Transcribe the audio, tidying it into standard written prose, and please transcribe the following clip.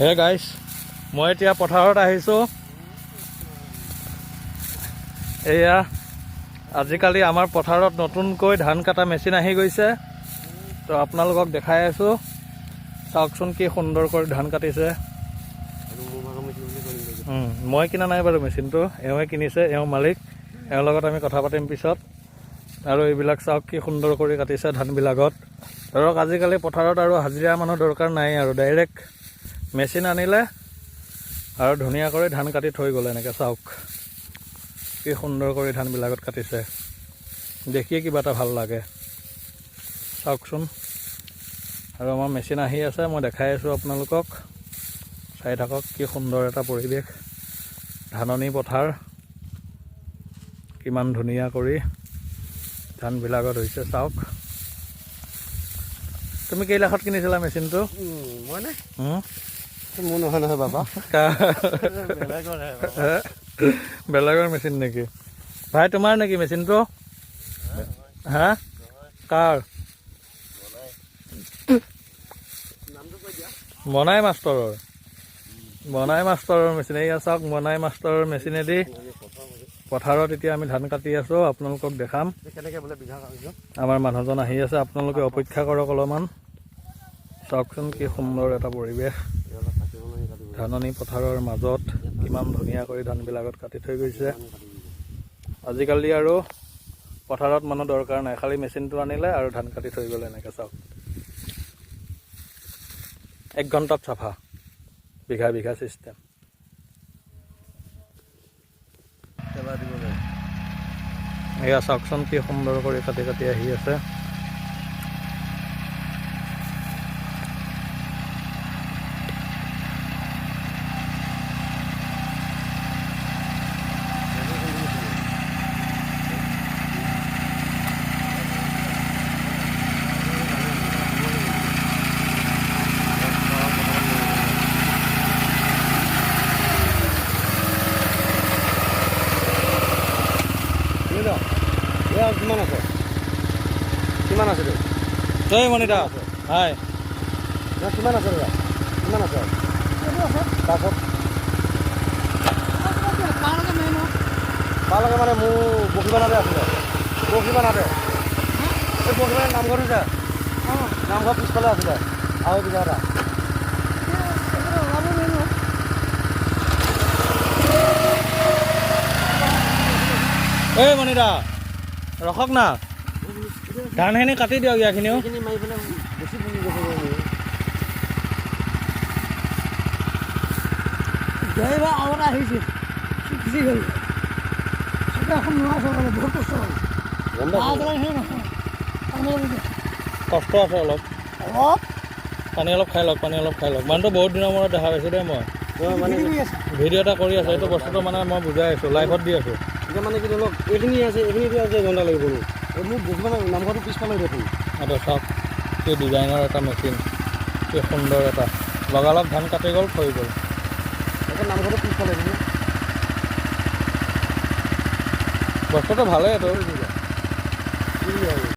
হে গাইছ, মই এতিয়া পথাৰত আহিছোঁ। এয়া আজিকালি আমাৰ পথাৰত নতুনকৈ ধান কটা মেচিন আহি গৈছে, তো আপোনালোকক দেখাই আছোঁ। চাওকচোন কি সুন্দৰ কৰি ধান কাটিছে। মই কিনা নাই বাৰু মেচিনটো, এওঁৱে কিনিছে, এওঁ মালিক। এওঁৰ লগত আমি কথা পাতিম পিছত। আৰু এইবিলাক চাওক কি সুন্দৰ কৰি কাটিছে ধানবিলাকত। ধৰক আজিকালি পথাৰত আৰু হাজিৰা মানুহ দৰকাৰ নাই, আৰু ডাইৰেক্ট মেচিন আনিলে আৰু ধুনীয়া কৰি ধান কাটি থৈ গ'লে। এনেকৈ চাওক কি সুন্দৰ কৰি ধানবিলাকত কাটিছে, দেখিয়ে কিবা এটা ভাল লাগে। চাওকচোন। আৰু আমাৰ মেচিন আহি আছে, মই দেখাই আছোঁ আপোনালোকক। চাই থাকক কি সুন্দৰ এটা পৰিৱেশ। ধাননি পথাৰ কিমান ধুনীয়া কৰি ধানবিলাকত হৈছে চাওক। তুমি কেই লাখত কিনিছিলা মেচিনটো? মই নে মোৰ নহয় নহয় বাবা, বেলেগৰ মেচিন নেকি ভাই? তোমাৰ নেকি মেচিনটো? হা, কাৰ? মনাই মাষ্টৰৰ। মনাই মাষ্টৰৰ মেচিন। এইয়া চাওক, মনাই মাষ্টৰৰ মেচিনেদি পথাৰত এতিয়া আমি ধান কাটি আছোঁ। আপোনালোকক দেখাম। আমাৰ মানুহজন আহি আছে, আপোনালোকে অপেক্ষা কৰক অলপমান। চাওকচোন কি সুন্দৰ এটা পৰিৱেশ। ধাননি পথাৰৰ মাজত কিমান ধুনীয়া কৰি ধানবিলাকত কাটি থৈ গৈছে। আজিকালি আৰু পথাৰত মানুহ দৰকাৰ নাই, খালি মেচিনটো আনিলে আৰু ধান কাটি থৈ গ'লে। এনেকৈ চাওক, 1 ঘণ্টাত চাফা, বিঘা বিঘা চিষ্টেম। এয়া চাওকচোন কি সুন্দৰ কৰি কাটি কাটি আহি আছে। কিমান আছে? কিমান আছে? জয় মণিদা, হাই। কিমান আছে দাদা? কিমান আছে? তাৰপাছত তালৈকে মানে মোৰ বগীবানাতে আছিলে। বগীবানাতে এই বগীবানাৰ নামঘৰটো যে, নামঘৰ পিছফালে আছিলে আৰু বিঘা এটা। এই মণিদা ৰখক না, ধানখিনি কাটি দিয়ক। ইয়াখিনিও মাৰি পেলাই বেছি পুলি গৈছে। এইবাৰ আগতে আহিছিল, গুচি গ'ল। এখন নোৱাৰ চৰকাৰে বহুত কষ্ট হ'ল। কষ্ট আছে অলপ। অলপ পানী অলপ খাই লওক, পানী অলপ খাই লওক। মানুহটো বহুত দিনৰ মূৰত দেখা পাইছোঁ দেই। মই ভিডিঅ' এটা কৰি আছোঁ, এইটো বস্তুটো মানে মই বুজাই আছোঁ, লাইভত দি আছোঁ। এতিয়া মানে কি ধৰি লওক, এইখিনি আছে, এইখিনিতে আছে, ঘণ্টা লাগিব মোৰ বগীবানাৰ নামঘৰটো পিছফালে দেখোন। এটা চাওক কি ডিজাইনৰ এটা মেচিন, কি সুন্দৰ এটা। লগালগ ধান কাটি গ'ল, থৈ গ'ল। নামঘৰটো পিছফালে বস্তুটো ভালেই এইটো।